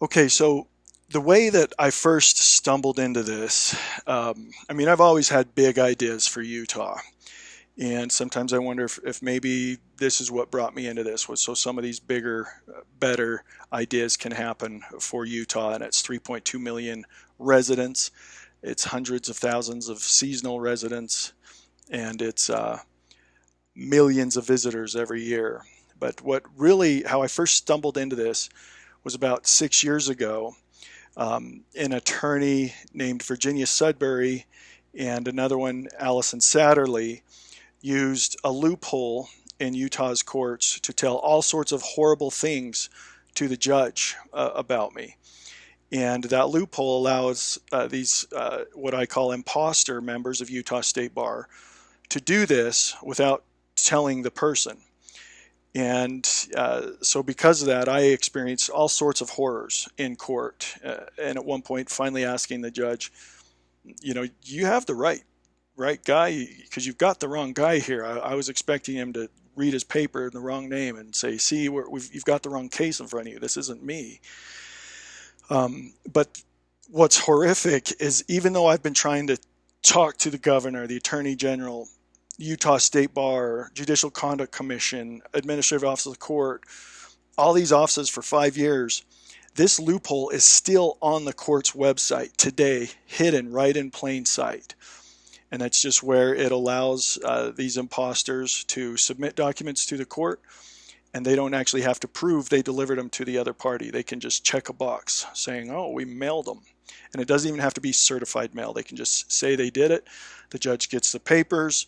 Okay, so the way that I first stumbled into this, I mean, I've always had big ideas for Utah. And sometimes I wonder if maybe this is what brought me into this, was so some of these bigger, better ideas can happen for Utah. And it's 3.2 million residents, it's hundreds of thousands of seasonal residents, and it's millions of visitors every year. But what really, how I first stumbled into this was about 6 years ago. An attorney named Virginia Sudbury and another one, Allison Satterley, used a loophole in Utah's courts to tell all sorts of horrible things to the judge about me. And that loophole allows these, what I call imposter members of Utah State Bar, to do this without telling the person. And so, because of that, I experienced all sorts of horrors in court. And at one point, finally asking the judge, you have the right guy, because you've got the wrong guy here. I was expecting him to read his paper in the wrong name and say, see, you've got the wrong case in front of you. This isn't me. But what's horrific is, even though I've been trying to talk to the governor, the attorney general, Utah State Bar, Judicial Conduct Commission, Administrative Office of the Court, all these offices for 5 years, this loophole is still on the court's website today, hidden right in plain sight. And that's just where it allows these imposters to submit documents to the court, and they don't actually have to prove they delivered them to the other party. They can just check a box saying, oh, we mailed them. And it doesn't even have to be certified mail. They can just say they did it. The judge gets the papers.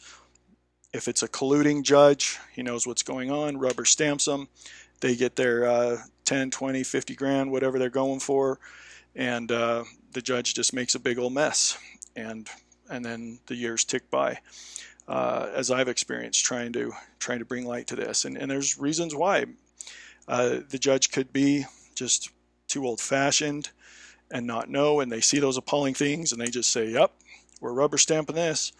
If it's a colluding judge, he knows what's going on, rubber stamps them. They get their 10, 20, 50 grand, whatever they're going for. And the judge just makes a big old mess. And then the years tick by, as I've experienced trying to bring light to this. And there's reasons why. The judge could be just too old-fashioned and not know, and they see those appalling things and they just say, yep, we're rubber stamping this.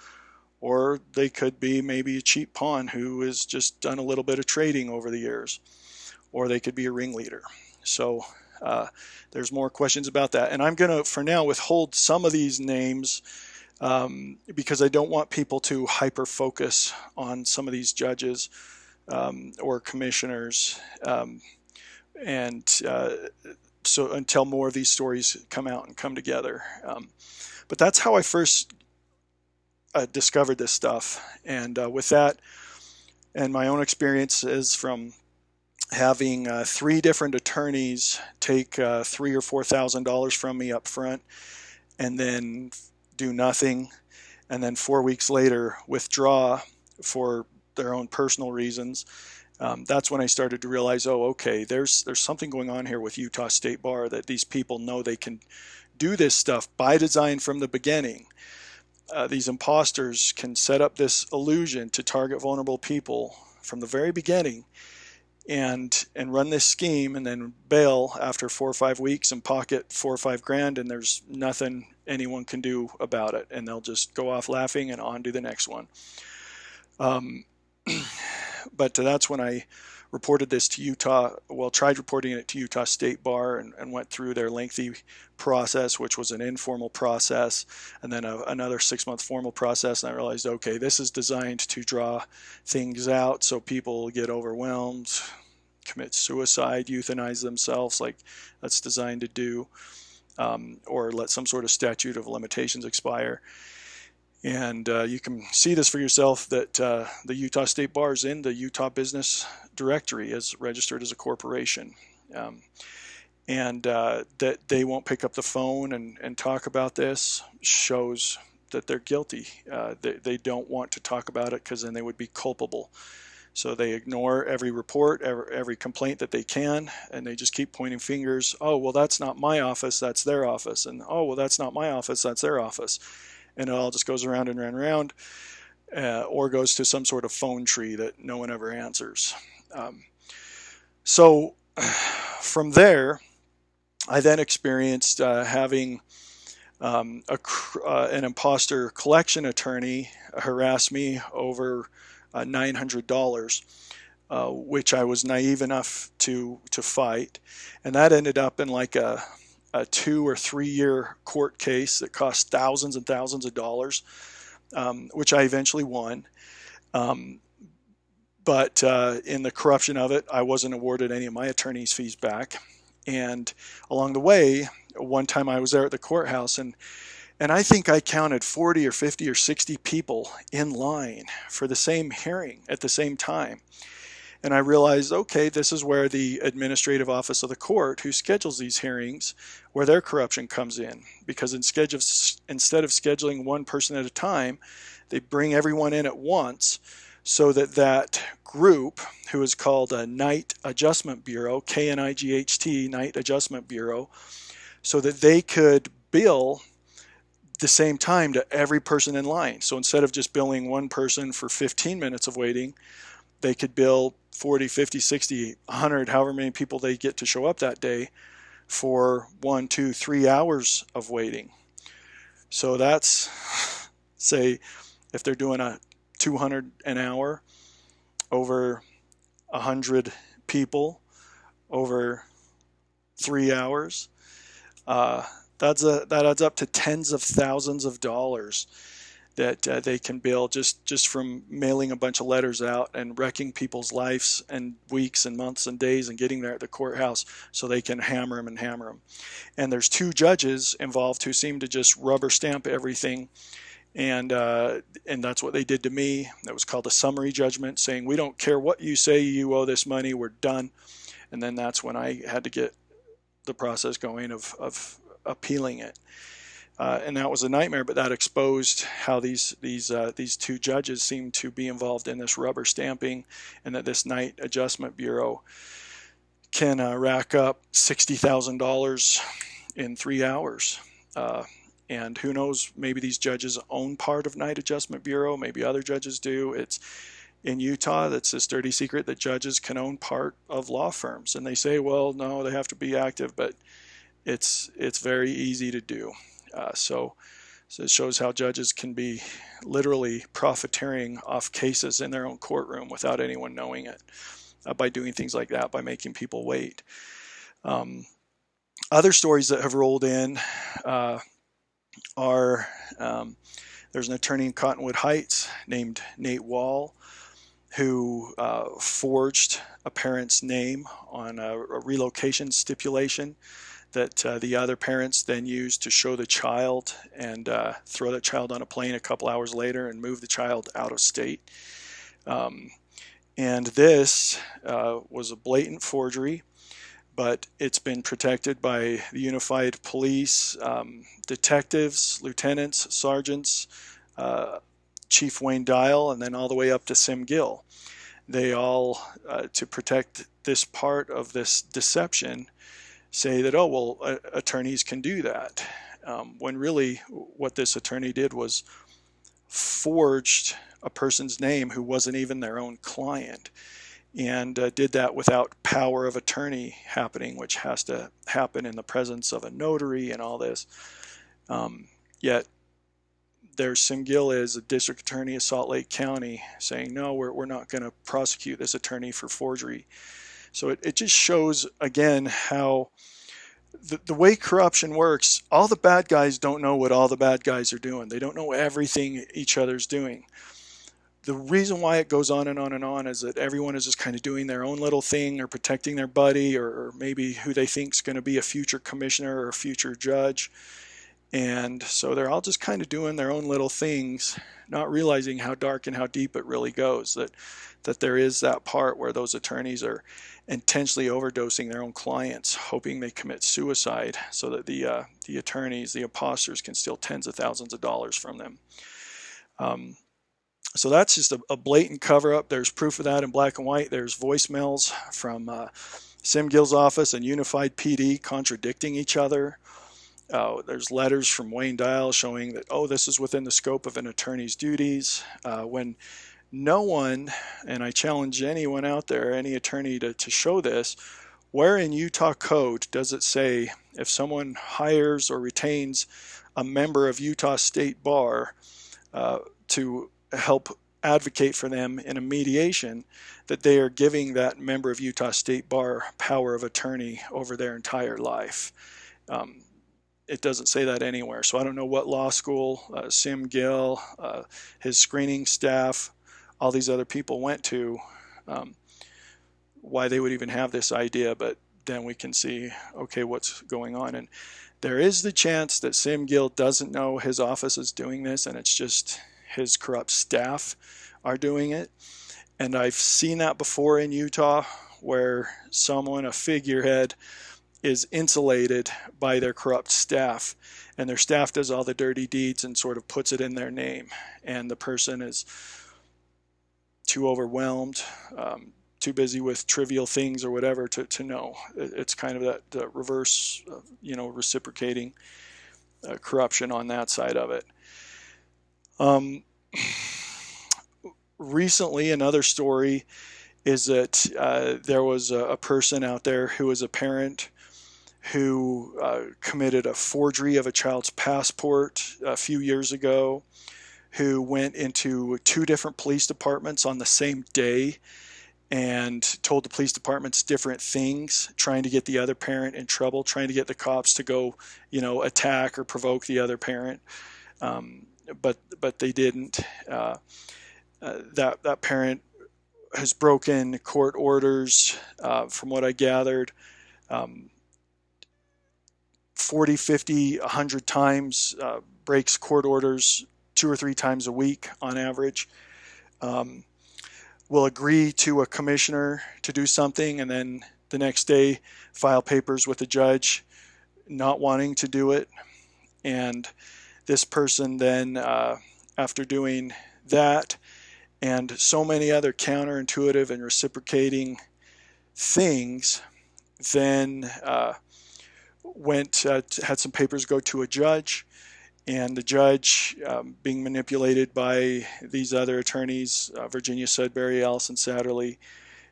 Or they could be maybe a cheap pawn who has just done a little bit of trading over the years. Or they could be a ringleader. So there's more questions about that. And I'm going to, for now, withhold some of these names because I don't want people to hyper-focus on some of these judges or commissioners. And so until more of these stories come out and come together. But that's how I first discovered this stuff. And with that, and my own experiences from having 3 different attorneys take $3,000 or $4,000 from me up front, and then do nothing, and then 4 weeks later withdraw for their own personal reasons. That's when I started to realize, oh, okay, there's something going on here with Utah State Bar, that these people know they can do this stuff by design from the beginning. These imposters can set up this illusion to target vulnerable people from the very beginning, and run this scheme, and then bail after 4 or 5 weeks and pocket 4 or 5 grand, and there's nothing anyone can do about it, and they'll just go off laughing and on to the next one. But that's when I reported this to Utah, well, tried reporting it to Utah State Bar, and went through their lengthy process, which was an informal process, and then another 6-month formal process. And I realized, okay, this is designed to draw things out so people get overwhelmed, commit suicide, euthanize themselves, like that's designed to do, or let some sort of statute of limitations expire. And you can see this for yourself, that the Utah State Bar is in the Utah Business Directory as registered as a corporation. And that they won't pick up the phone and talk about this shows that they're guilty. They don't want to talk about it because then they would be culpable. So they ignore every report, every complaint that they can, and they just keep pointing fingers. Oh, well, that's not my office, that's their office. And oh, well, that's not my office, that's their office. And it all just goes around and around, or goes to some sort of phone tree that no one ever answers. So from there, I then experienced having an imposter collection attorney harass me over $900 which I was naive enough to fight, and that ended up in like a 2 or 3 year court case that cost thousands and thousands of dollars, which I eventually won. Um, but in the corruption of it, I wasn't awarded any of my attorney's fees back. And along the way, one time I was there at the courthouse, and I think I counted 40 or 50 or 60 people in line for the same hearing at the same time. And I realized, okay, this is where the administrative office of the court, who schedules these hearings, where their corruption comes in. Because instead of scheduling one person at a time, they bring everyone in at once, so that that group, who is called a Night Adjustment Bureau, KNIGHT, Night Adjustment Bureau, so that they could bill the same time to every person in line. So instead of just billing one person for 15 minutes of waiting, they could bill 40, 50, 60, 100, however many people they get to show up that day, for 1, 2, 3 hours of waiting. So that's, say, if they're doing a 200 an hour over 100 people over 3 hours, that adds up to tens of thousands of dollars that they can bill just from mailing a bunch of letters out and wrecking people's lives and weeks and months and days and getting there at the courthouse so they can hammer them and hammer them. And there's 2 judges involved who seem to just rubber stamp everything. And that's what they did to me. That was called a summary judgment, saying, we don't care what you say, you owe this money, we're done. And then that's when I had to get the process going of appealing it. And that was a nightmare, but that exposed how these 2 judges seem to be involved in this rubber stamping, and that this Night Adjustment Bureau can rack up $60,000 in 3 hours. And who knows, maybe these judges own part of Night Adjustment Bureau, maybe other judges do. It's in Utah, that's this dirty secret, that judges can own part of law firms. And they say, well, no, they have to be active, but it's very easy to do. So it shows how judges can be literally profiteering off cases in their own courtroom without anyone knowing it, by doing things like that, by making people wait. Other stories that have rolled in are there's an attorney in Cottonwood Heights named Nate Wall, who forged a parent's name on a relocation stipulation that the other parents then used to show the child and throw that child on a plane a couple hours later and move the child out of state. And this was a blatant forgery, but it's been protected by the Unified Police, detectives, lieutenants, sergeants, Chief Wayne Dial, and then all the way up to Sim Gill. They all, to protect this part of this deception, say that, oh, well, attorneys can do that. When really what this attorney did was forged a person's name who wasn't even their own client, and did that without power of attorney happening, which has to happen in the presence of a notary and all this. Yet there's Sim Gill, is a district attorney of Salt Lake County, saying, no, we're not going to prosecute this attorney for forgery. So it just shows, again, how the way corruption works, all the bad guys don't know what all the bad guys are doing. They don't know everything each other's doing. The reason why it goes on and on and on is that everyone is just kind of doing their own little thing, or protecting their buddy, or maybe who they think is going to be a future commissioner or a future judge. And so they're all just kind of doing their own little things, not realizing how dark and how deep it really goes, that there is that part where those attorneys are intentionally overdosing their own clients, hoping they commit suicide so that the attorneys, the imposters, can steal tens of thousands of dollars from them. So that's just a blatant cover-up. There's proof of that in black and white. There's voicemails from Sim Gill's office and Unified PD contradicting each other. There's letters from Wayne Dial showing that, oh, this is within the scope of an attorney's duties, when no one, and I challenge anyone out there, any attorney, to show this, where in Utah code does it say if someone hires or retains a member of Utah State Bar to help advocate for them in a mediation, that they are giving that member of Utah State Bar power of attorney over their entire life. It doesn't say that anywhere. So I don't know what law school Sim Gill, his screening staff, all these other people went to, why they would even have this idea, but then we can see, okay, what's going on. And there is the chance that Sim Gill doesn't know his office is doing this, and it's just his corrupt staff are doing it. And I've seen that before in Utah, where someone, a figurehead, is insulated by their corrupt staff, and their staff does all the dirty deeds and sort of puts it in their name, and the person is too overwhelmed, too busy with trivial things or whatever to know. It's kind of that reverse, reciprocating corruption on that side of it. Recently, another story is that there was a person out there who was a parent who committed a forgery of a child's passport a few years ago, who went into 2 different police departments on the same day and told the police departments different things, trying to get the other parent in trouble, trying to get the cops to go, attack or provoke the other parent. But they didn't. That parent has broken court orders, from what I gathered, 40, 50, 100 times, breaks court orders 2 or 3 times a week on average. Will agree to a commissioner to do something, and then the next day file papers with the judge not wanting to do it. And this person then, after doing that and so many other counterintuitive and reciprocating things, then had some papers go to a judge, and the judge, being manipulated by these other attorneys, Virginia Sudbury, Allison Satterley,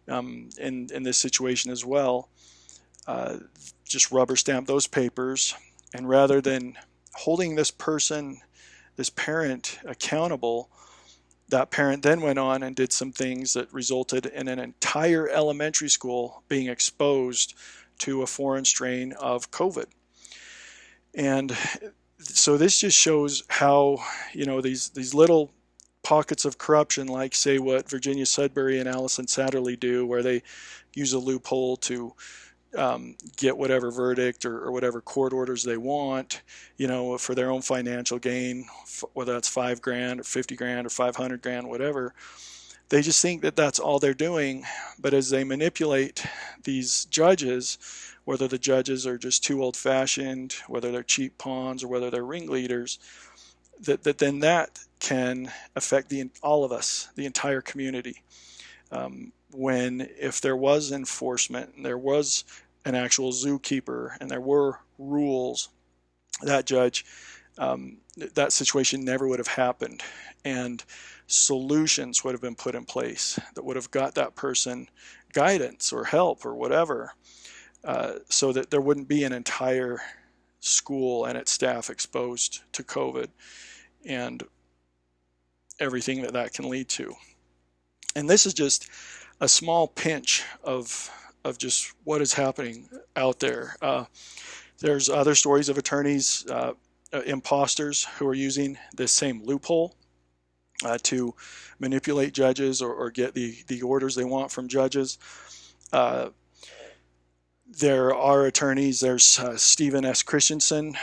in this situation as well, just rubber stamped those papers. And rather than holding this person, this parent, accountable, that parent then went on and did some things that resulted in an entire elementary school being exposed to a foreign strain of COVID. And so this just shows how, these little pockets of corruption, like say what Virginia Sudbury and Allison Satterley do, where they use a loophole to get whatever verdict or whatever court orders they want, for their own financial gain, whether that's $5,000 or $50,000 or $500,000, whatever. They just think that that's all they're doing. But as they manipulate these judges, whether the judges are just too old-fashioned, whether they're cheap pawns, or whether they're ringleaders, then that can affect all of us, the entire community. If there was enforcement and there was an actual zookeeper and there were rules, that judge, that situation never would have happened, and solutions would have been put in place that would have got that person guidance or help or whatever, so that there wouldn't be an entire school and its staff exposed to COVID and everything that can lead to. And this is just a small pinch of just what is happening out there. There's other stories of attorneys, imposters, who are using this same loophole to manipulate judges or get the orders they want from judges. There are attorneys, there's Stephen S. Christensen,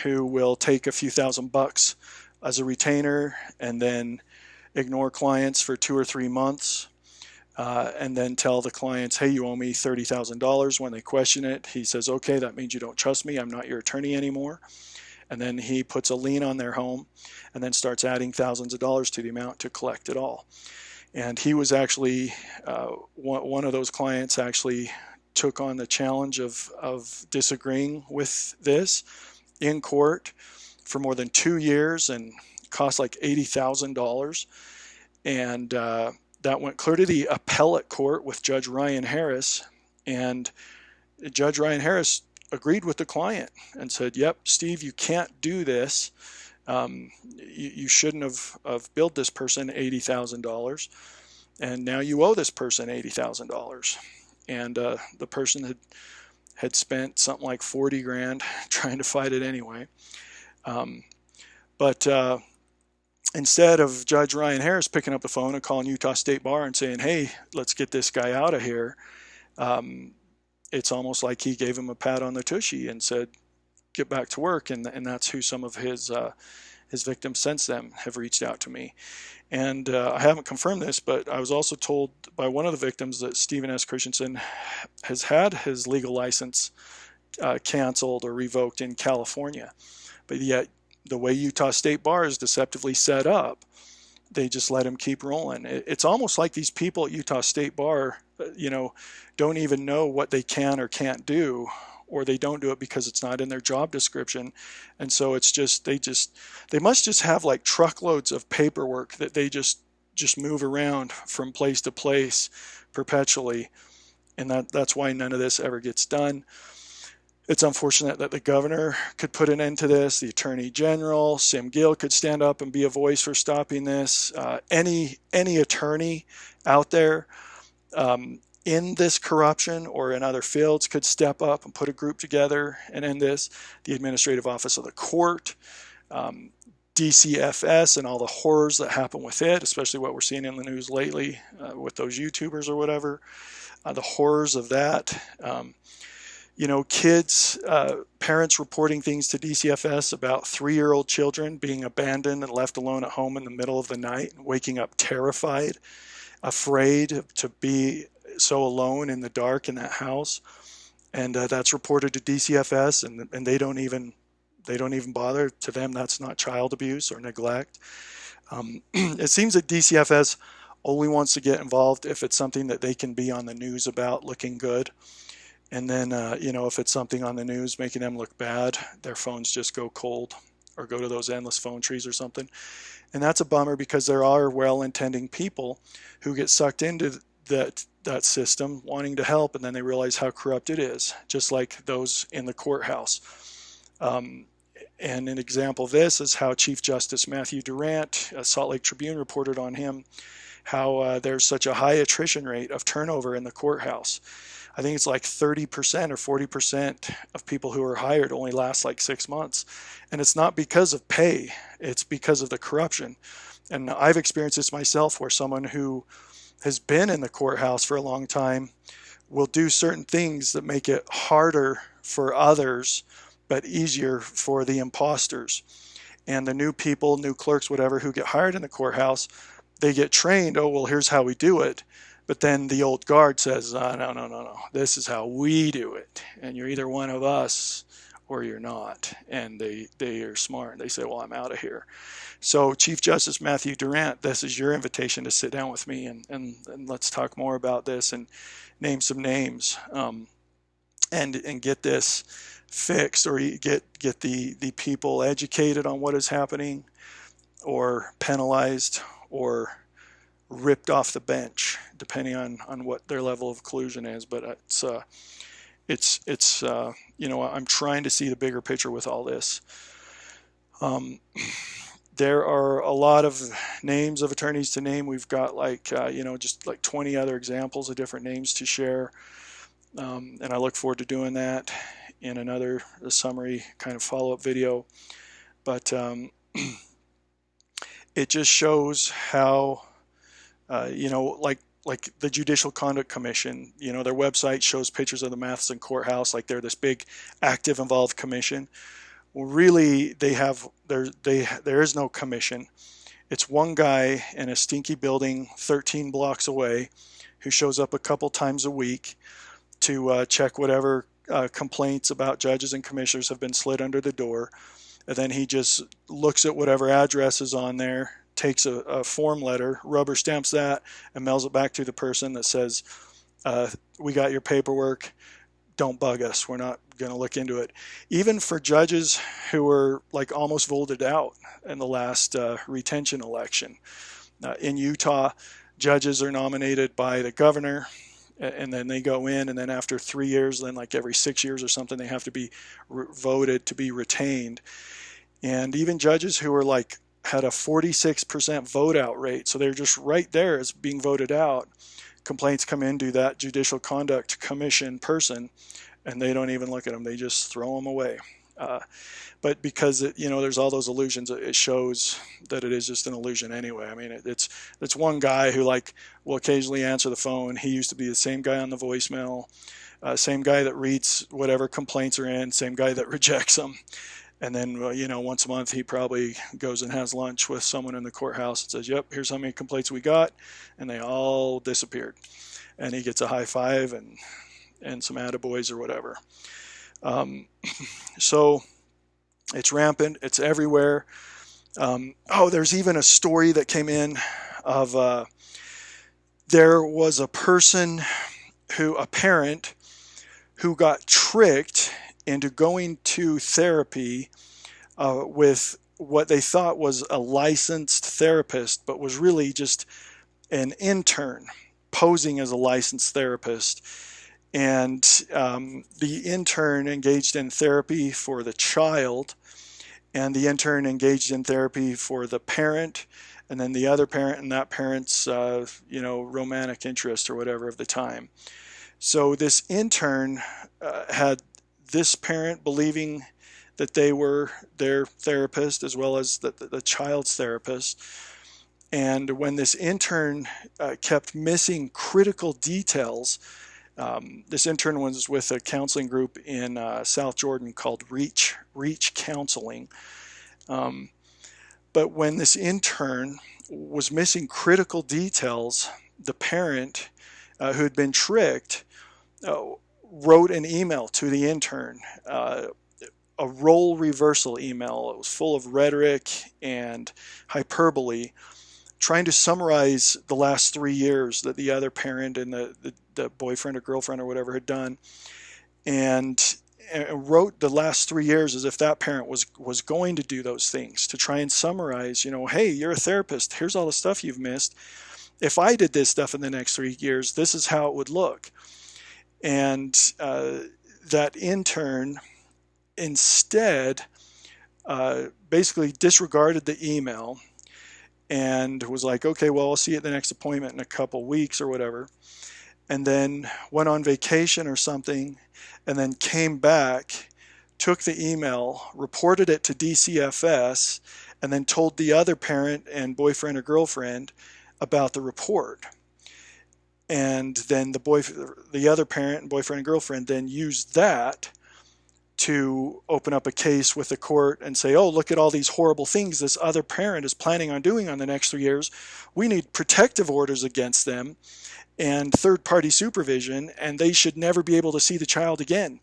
who will take a few $1,000 as a retainer and then ignore clients for 2 or 3 months, and then tell the clients, hey, you owe me $30,000. When they question it, he says, okay, that means you don't trust me. I'm not your attorney anymore. And then he puts a lien on their home and then starts adding thousands of dollars to the amount to collect it all. And he was actually, one of those clients actually took on the challenge of disagreeing with this in court for more than 2 years and cost like $80,000. And that went clear to the appellate court with Judge Ryan Harris. And Judge Ryan Harris agreed with the client and said, yep, Steve, you can't do this. You shouldn't have billed this person $80,000, and now you owe this person $80,000. And the person had spent something like 40 grand trying to fight it anyway. Um, but instead of Judge Ryan Harris picking up the phone and calling Utah State Bar and saying, hey, let's get this guy out of here, it's almost like he gave him a pat on the tushy and said, get back to work. And that's who some of his victims since then have reached out to me. And I haven't confirmed this, but I was also told by one of the victims that Stephen S. Christensen has had his legal license canceled or revoked in California. But yet, the way Utah State Bar is deceptively set up, they just let him keep rolling. It's almost like these people at Utah State Bar, don't even know what they can or can't do, or they don't do it because it's not in their job description. And so it's just they must just have like truckloads of paperwork that they just move around from place to place perpetually. And that's why none of this ever gets done. It's unfortunate that the governor could put an end to this. The attorney general, Sim Gill, could stand up and be a voice for stopping this. Any attorney out there in this corruption or in other fields could step up and put a group together and end this. The Administrative Office of the Court, DCFS, and all the horrors that happen with it, especially what we're seeing in the news lately with those YouTubers or whatever, the horrors of that. Kids, parents reporting things to DCFS about 3-year-old children being abandoned and left alone at home in the middle of the night, waking up terrified, afraid to be so alone in the dark in that house. And that's reported to DCFS, and they don't even bother. To them, that's not child abuse or neglect. It seems that DCFS only wants to get involved if it's something that they can be on the news about looking good. And then, if it's something on the news making them look bad, their phones just go cold or go to those endless phone trees or something. And that's a bummer, because there are well-intending people who get sucked into that system wanting to help, and then they realize how corrupt it is, just like those in the courthouse. And an example of this is how Chief Justice Matthew Durant, Salt Lake Tribune, reported on him, how there's such a high attrition rate of turnover in the courthouse. I think it's like 30% or 40% of people who are hired only last like 6 months. And it's not because of pay, it's because of the corruption. And I've experienced this myself, where someone who has been in the courthouse for a long time will do certain things that make it harder for others, but easier for the imposters. And the new people, new clerks, whatever, who get hired in the courthouse, they get trained, oh, well, here's how we do it. But then the old guard says, no, this is how we do it. And you're either one of us or you're not. And they are smart. They say, well, I'm out of here. So Chief Justice Matthew Durant, this is your invitation to sit down with me and let's talk more about this and name some names and get this fixed, or get the people educated on what is happening, or penalized, or ripped off the bench, depending on what their level of collusion is. But it's I'm trying to see the bigger picture with all this. There are a lot of names of attorneys to name. We've got just like 20 other examples of different names to share, and I look forward to doing that in another summary kind of follow-up video. But it just shows how like the Judicial Conduct Commission, their website shows pictures of the Matheson Courthouse like they're this big, active, involved commission. Well, really, there is no commission. It's one guy in a stinky building 13 blocks away who shows up a couple times a week to check whatever complaints about judges and commissioners have been slid under the door. And then he just looks at whatever address is on there, takes a form letter, rubber stamps that, and mails it back to the person that says, we got your paperwork, don't bug us, we're not going to look into it. Even for judges who were like almost voted out in the last retention election. In Utah, judges are nominated by the governor, and then they go in, and then after 3 years, then like every 6 years or something, they have to be voted to be retained. And even judges who were like had a 46% vote out rate, so they're just right there as being voted out. Complaints come into that Judicial Conduct Commission person, and they don't even look at them; they just throw them away. Uh, but because there's all those illusions, it shows that it is just an illusion anyway. I mean, it's one guy who like will occasionally answer the phone. He used to be the same guy on the voicemail, same guy that reads whatever complaints are in, same guy that rejects them. And then, once a month, he probably goes and has lunch with someone in the courthouse and says, yep, here's how many complaints we got. And they all disappeared. And he gets a high five and some attaboys or whatever. So it's rampant. It's everywhere. There's even a story that came in of there was a parent who got tricked into going to therapy with what they thought was a licensed therapist, but was really just an intern posing as a licensed therapist. And the intern engaged in therapy for the child, and the intern engaged in therapy for the parent, and then the other parent and that parent's romantic interest or whatever of the time. So this intern had this parent believing that they were their therapist as well as the child's therapist. And when this intern kept missing critical details, this intern was with a counseling group in South Jordan called Reach Counseling. But when this intern was missing critical details, the parent who had been tricked wrote an email to the intern, a role reversal email. It was full of rhetoric and hyperbole, trying to summarize the last 3 years that the other parent and the boyfriend or girlfriend or whatever had done, and wrote the last 3 years as if that parent was going to do those things, to try and summarize, hey, you're a therapist, here's all the stuff you've missed. If I did this stuff in the next 3 years, this is how it would look. And that intern instead basically disregarded the email and was like, okay, well, I'll see you at the next appointment in a couple weeks or whatever. And then went on vacation or something, and then came back, took the email, reported it to DCFS, and then told the other parent and boyfriend or girlfriend about the report. And then the other parent and boyfriend and girlfriend then used that to open up a case with the court and say, oh, look at all these horrible things this other parent is planning on doing on the next 3 years. We need protective orders against them and third-party supervision, and they should never be able to see the child again.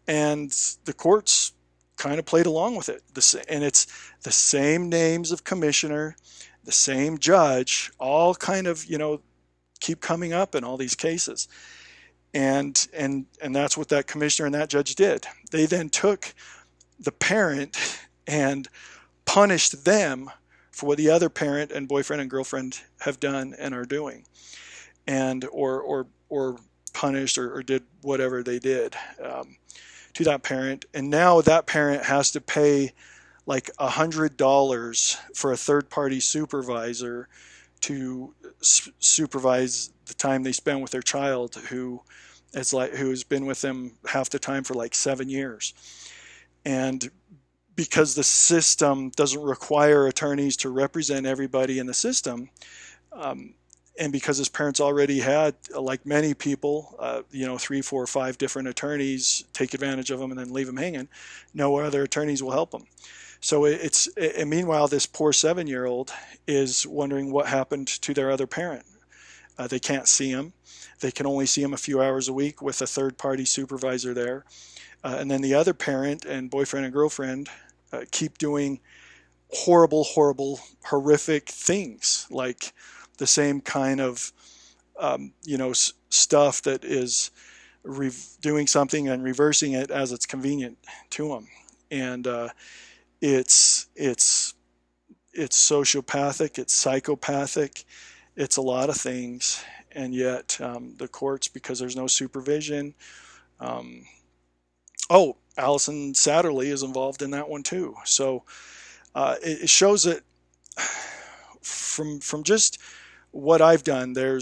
And the courts kind of played along with it. And it's the same names of commissioner, the same judge, all kind of, keep coming up in all these cases. And that's what that commissioner and that judge did. They then took the parent and punished them for what the other parent and boyfriend and girlfriend have done and are doing, and or punished or did whatever they did to that parent. And now that parent has to pay like $100 for a third-party supervisor to supervise the time they spend with their child, who has been with them half the time for like 7 years. And because the system doesn't require attorneys to represent everybody in the system, and because his parents already had, like many people, 3, 4, 5 different attorneys take advantage of them and then leave them hanging, no other attorneys will help them. So and meanwhile, this poor 7-year-old is wondering what happened to their other parent. They can't see him. They can only see him a few hours a week with a third-party supervisor there. And then the other parent and boyfriend and girlfriend keep doing horrible, horrific things, like the same kind of, stuff that is doing something and reversing it as it's convenient to them. And it's sociopathic, it's psychopathic, it's a lot of things. And yet the courts, because there's no supervision. Allison Satterley is involved in that one too. So it shows that from just what I've done, there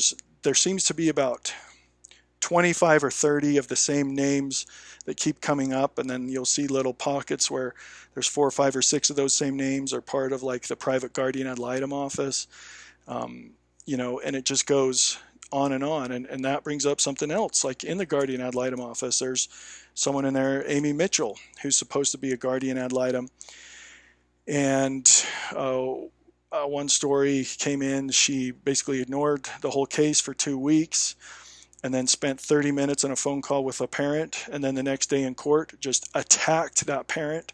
seems to be about 25 or 30 of the same names that keep coming up, and then you'll see little pockets where there's 4 or 5 or 6 of those same names are part of like the private guardian ad litem office. And it just goes on and on. And that brings up something else. Like in the guardian ad litem office, there's someone in there, Amy Mitchell, who's supposed to be a guardian ad litem. And one story came in, she basically ignored the whole case for 2 weeks and then spent 30 minutes on a phone call with a parent. And then the next day in court, just attacked that parent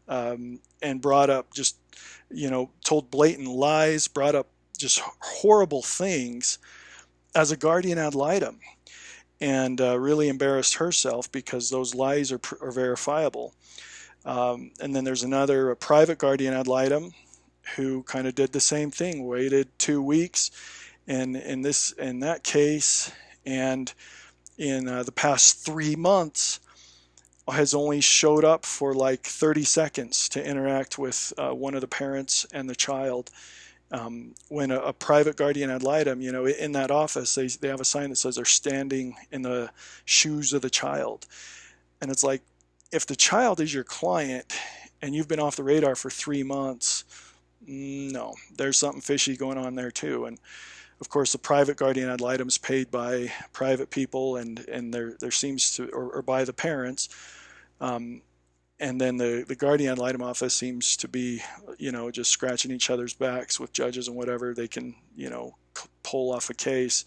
and brought up just, told blatant lies, brought up just horrible things as a guardian ad litem, and really embarrassed herself because those lies are verifiable. And then there's a private guardian ad litem who kind of did the same thing, waited 2 weeks, and in that case, and in the past 3 months, has only showed up for like 30 seconds to interact with one of the parents and the child. When a private guardian ad litem, in that office, they have a sign that says they're standing in the shoes of the child. And it's like, if the child is your client and you've been off the radar for 3 months, no, there's something fishy going on there too. And of course, the private guardian ad litem is paid by private people, and there seems to, or by the parents. And then the guardian ad litem office seems to be, just scratching each other's backs with judges and whatever they can, pull off a case.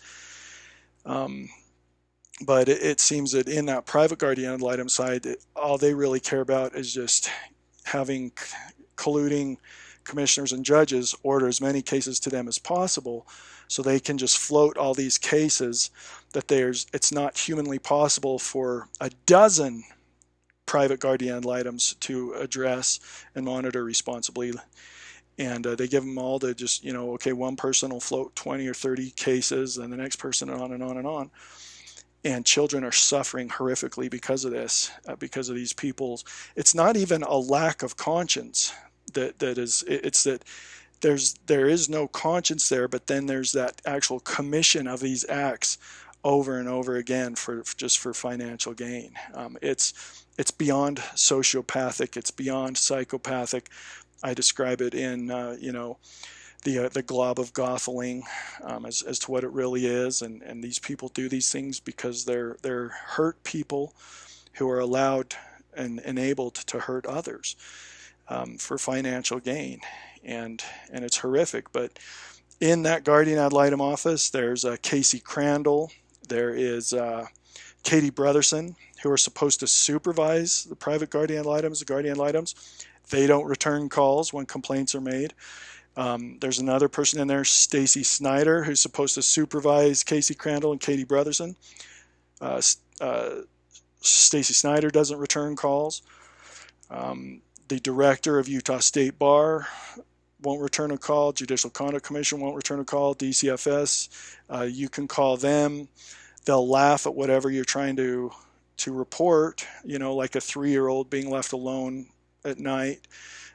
But it seems that in that private guardian ad litem side, all they really care about is just having colluding commissioners and judges order as many cases to them as possible, so they can just float all these cases that it's not humanly possible for a dozen private guardian ad litems to address and monitor responsibly. And they give them all to just, okay, one person will float 20 or 30 cases, and the next person, and on and on and on. And children are suffering horrifically because of this, because of these people. It's not even a lack of conscience it's that there is no conscience there, but then there's that actual commission of these acts over and over again for financial gain. It's beyond sociopathic. It's beyond psychopathic. I describe it in the glob of Gotheling as to what it really is. And these people do these things because they're hurt people who are allowed and enabled to hurt others for financial gain. And it's horrific. But in that guardian ad litem office, there's Casey Crandall. There is Katie Brotherson, who are supposed to supervise the private guardian ad litems, the guardian ad litems. They don't return calls when complaints are made. There's another person in there, Stacy Snyder, who's supposed to supervise Casey Crandall and Katie Brotherson. Stacy Snyder doesn't return calls. The director of Utah State Bar won't return a call. Judicial Conduct Commission won't return a call. DCFS, you can call them. They'll laugh at whatever you're trying to report, like a 3-year-old being left alone at night,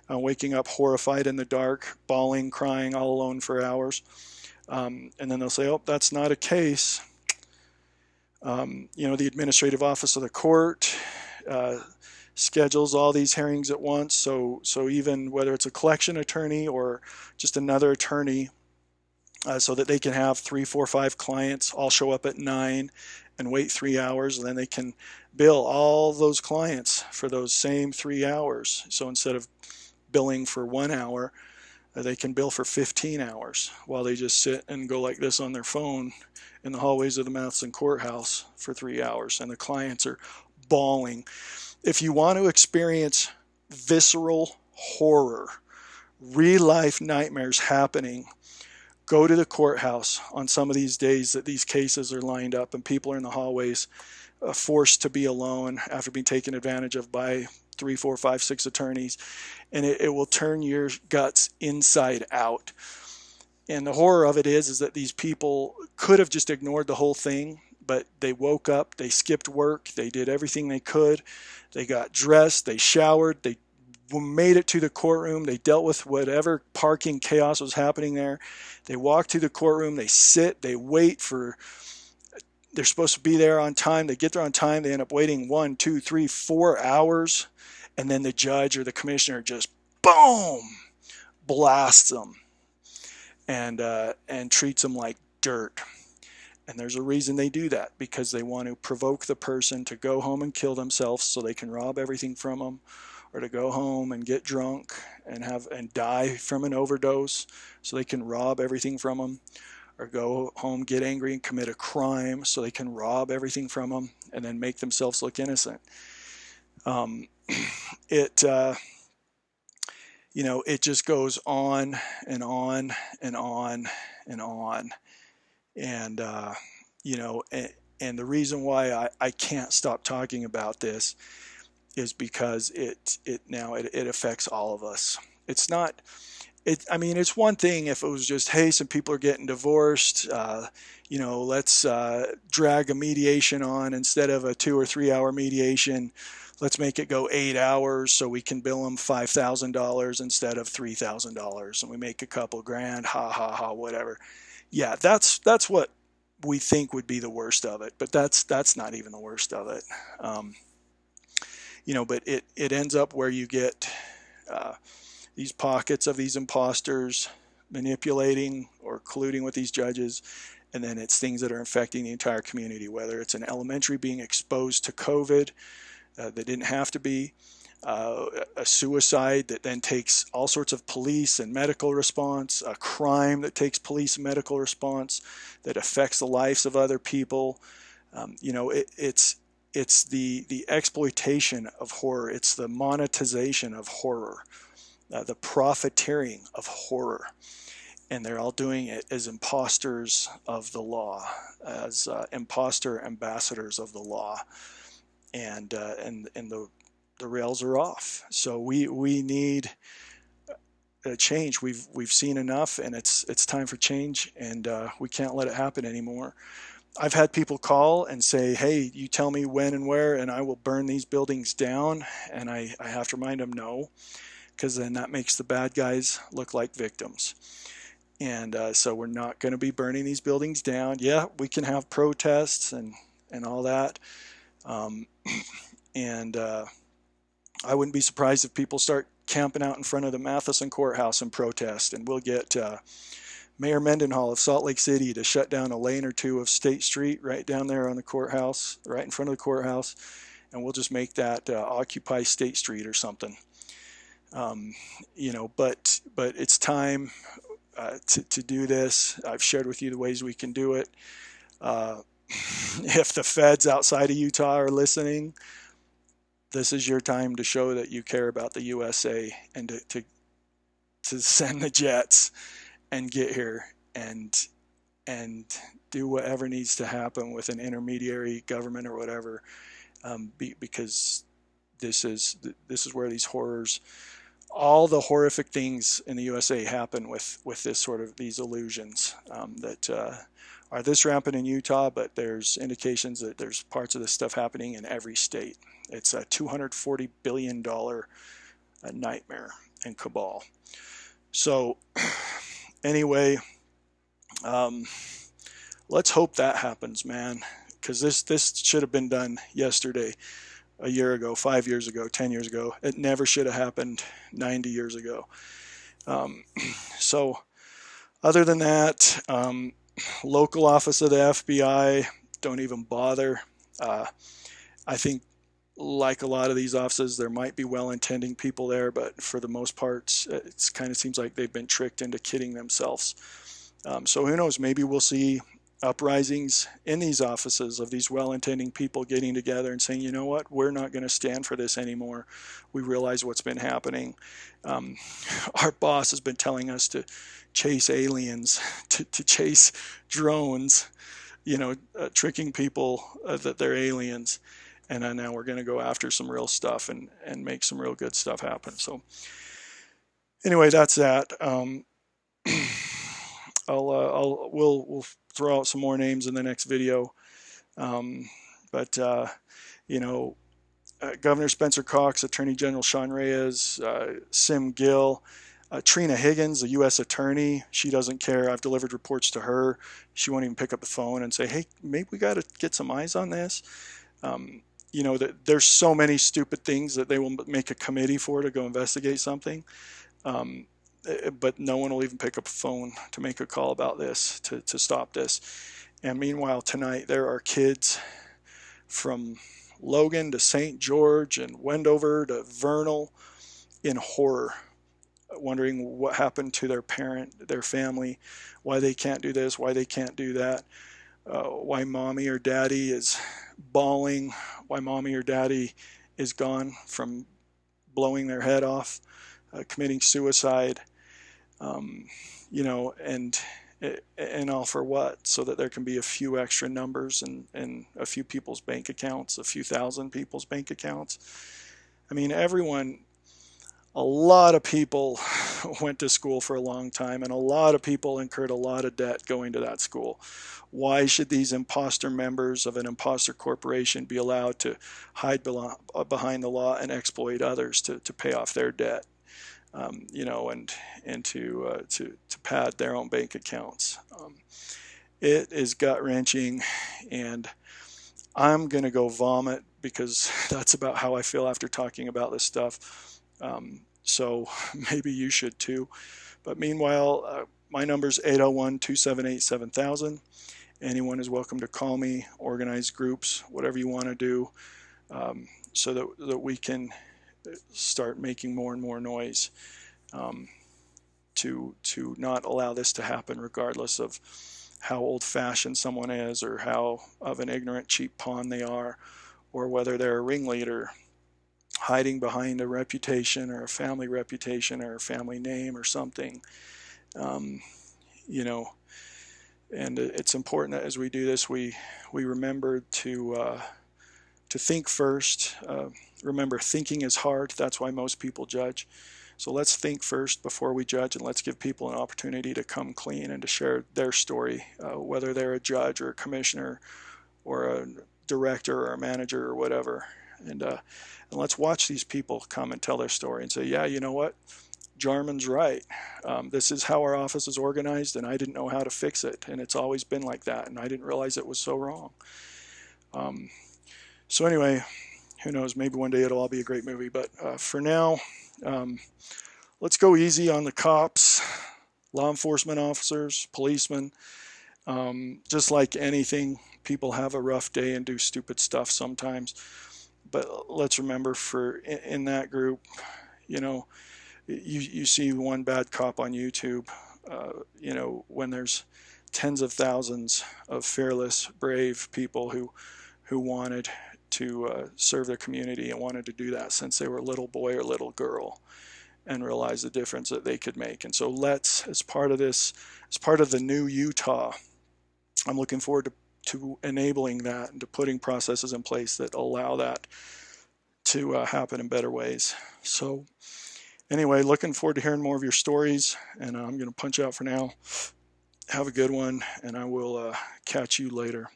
waking up horrified in the dark, bawling, crying all alone for hours. And then they'll say, oh, that's not a case. The administrative office of the court schedules all these hearings at once. So even whether it's a collection attorney or just another attorney, so that they can have 3, 4, 5 clients all show up at 9 and wait 3 hours, and then they can bill all those clients for those same 3 hours. So instead of billing for 1 hour, they can bill for 15 hours while they just sit and go like this on their phone in the hallways of the Matheson courthouse for 3 hours, and the clients are bawling. If you want to experience visceral horror, real life nightmares happening, go to the courthouse on some of these days that these cases are lined up and people are in the hallways forced to be alone after being taken advantage of by 3, 4, 5, 6 attorneys, and it will turn your guts inside out. And the horror of it is that these people could have just ignored the whole thing but they woke up, they skipped work, they did everything they could, they got dressed, they showered, they made it to the courtroom, they dealt with whatever parking chaos was happening there. They walk to the courtroom, they sit, they wait for, they're supposed to be there on time, they get there on time, they end up waiting 1, 2, 3, 4 hours, and then the judge or the commissioner just boom blasts them and treats them like dirt. And there's a reason they do that, because they want to provoke the person to go home and kill themselves so they can rob everything from them, or to go home and get drunk and die from an overdose so they can rob everything from them, or go home, get angry, and commit a crime so they can rob everything from them and then make themselves look innocent. It it just goes on and on and on and on. And and the reason why I can't stop talking about this is because it affects all of us. It's not, I mean, it's one thing if it was just, hey, some people are getting divorced, let's drag a mediation on instead of a 2 or 3 hour mediation. Let's make it go 8 hours so we can bill them $5,000 instead of $3,000, and we make a couple grand, ha ha ha, whatever. Yeah, that's what we think would be the worst of it, but that's not even the worst of it. But it ends up where you get these pockets of these imposters manipulating or colluding with these judges, and then it's things that are infecting the entire community, whether it's an elementary being exposed to COVID that didn't have to be, a suicide that then takes all sorts of police and medical response, a crime that takes police and medical response that affects the lives of other people. It's the exploitation of horror. It's the monetization of horror, the profiteering of horror. And they're all doing it as imposters of the law, as imposter ambassadors of the law. And the rails are off. So we need a change. We've seen enough, and it's time for change, and we can't let it happen anymore. I've had people call and say, hey, you tell me when and where, and I will burn these buildings down. And I have to remind them no, because then that makes the bad guys look like victims. And so we're not going to be burning these buildings down. Yeah, we can have protests and all that. I wouldn't be surprised if people start camping out in front of the Matheson courthouse and protest, and we'll get Mayor Mendenhall of Salt Lake City to shut down a lane or two of State Street right down there on the courthouse, right in front of the courthouse, and we'll just make that Occupy State Street or something. But it's time to do this. I've shared with you the ways we can do it. If the feds outside of Utah are listening, this is your time to show that you care about the USA, and to send the jets and get here and do whatever needs to happen with an intermediary government or whatever, because this is where these horrors, all the horrific things in the USA happen with this sort of these illusions that are this rampant in Utah, but there's indications that there's parts of this stuff happening in every state. It's a $240 billion nightmare and cabal. So anyway, let's hope that happens, man, because this should have been done yesterday, a year ago, 5 years ago, 10 years ago. It never should have happened 90 years ago. So other than that, local office of the FBI, don't even bother. I think, like a lot of these offices, there might be well-intending people there, but for the most part, it kind of seems like they've been tricked into kidding themselves. So who knows, maybe we'll see uprisings in these offices of these well-intending people getting together and saying, you know what, we're not going to stand for this anymore. We realize what's been happening. Our boss has been telling us to chase aliens, to chase drones, tricking people that they're aliens. And now we're going to go after some real stuff and make some real good stuff happen. So anyway, that's that. We'll throw out some more names in the next video. Um, but, you know, Governor Spencer Cox, Attorney General Sean Reyes, Sim Gill, Trina Higgins, the U.S. Attorney. She doesn't care. I've delivered reports to her. She won't even pick up the phone and say, "Hey, maybe we got to get some eyes on this." Um, that there's so many stupid things that they will make a committee for to go investigate something. Um, but no one will even pick up a phone to make a call about this to stop this. And meanwhile, tonight there are kids from Logan to St. George and Wendover to Vernal in horror, wondering what happened to their parent, their family, why they can't do this, why they can't do that, why mommy or daddy is bawling, why mommy or daddy is gone from blowing their head off, committing suicide, um, and all for what? So that there can be a few extra numbers and a few people's bank accounts, a few thousand people's bank accounts. I mean, a lot of people went to school for a long time, and a lot of people incurred a lot of debt going to that school. Why should these imposter members of an imposter corporation be allowed to hide behind the law and exploit others to pay off their debt? And to pad their own bank accounts. It is gut wrenching, and I'm gonna go vomit because that's about how I feel after talking about this stuff. So maybe you should too. But meanwhile, my number's 801-278-7000. Anyone is welcome to call me, organize groups, whatever you want to do, so that we can start making more and more noise, to not allow this to happen, regardless of how old-fashioned someone is, or how of an ignorant, cheap pawn they are, or whether they're a ringleader hiding behind a reputation or a family reputation or a family name or something. Um, you know, and it's important that as we do this, we remember to think first. Remember, thinking is hard. That's why most people judge. So let's think first before we judge, and let's give people an opportunity to come clean and to share their story, whether they're a judge or a commissioner or a director or a manager or whatever. And let's watch these people come and tell their story and say, yeah, you know what? Jarman's right. This is how our office is organized, and I didn't know how to fix it. And it's always been like that, and I didn't realize it was so wrong. So anyway, who knows? Maybe one day it'll all be a great movie. But for now, let's go easy on the cops, law enforcement officers, policemen. Just like anything, people have a rough day and do stupid stuff sometimes. But let's remember, in that group, you see one bad cop on YouTube, when there's tens of thousands of fearless, brave people who wanted to serve their community and wanted to do that since they were a little boy or little girl, and realize the difference that they could make. And so let's, as part of the new Utah, I'm looking forward to enabling that and to putting processes in place that allow that to happen in better ways. So anyway, looking forward to hearing more of your stories, and I'm going to punch out for now. Have a good one, and I will catch you later.